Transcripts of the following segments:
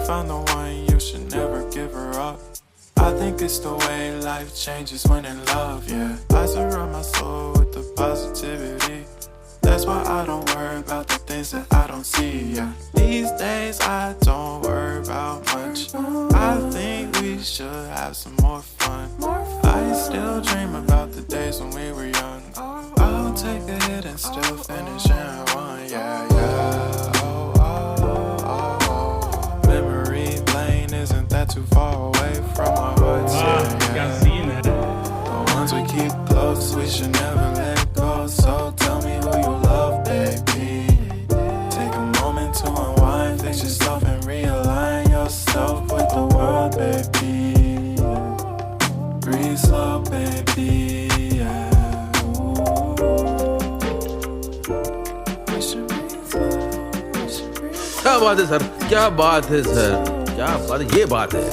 found the one, you should never give her up. I think it's the way life changes when in love, yeah. I surround my soul with the positivity. That's why I don't worry about the things that I don't see, yeah. These days I don't worry about much. I think we should have some more fun. I still dream about the days when we were young. I'll take a hit and still finish in one, yeah, yeah. Oh, oh, oh, oh. Memory lane isn't that too far away from our hearts, yeah, yeah. The ones we keep close, we should never let go. So tell me who you love, baby. Take a moment to unwind, fix yourself and realign yourself with the world, baby. Breathe slow, baby, yeah. क्या बात है sir, क्या बात है sir, क्या बात है, ये बात है.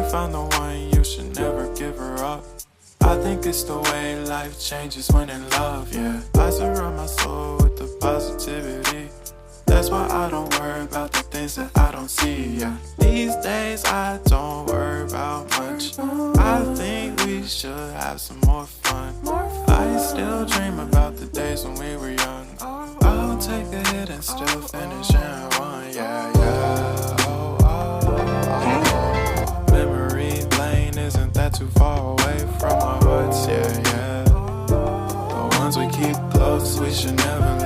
Found the one, you should never give her up. I think it's the way life changes when in love, yeah. I surround my soul with the positivity. That's why I don't worry about the things that I don't see, yeah. These days I don't worry about much. I think we should have some more fun. I still dream about the days when we were young. I'll take a hit and still finish in one, yeah, yeah. Oh, oh, oh. Memory lane isn't that too far away from our hearts, yeah, yeah. The ones we keep close, we should never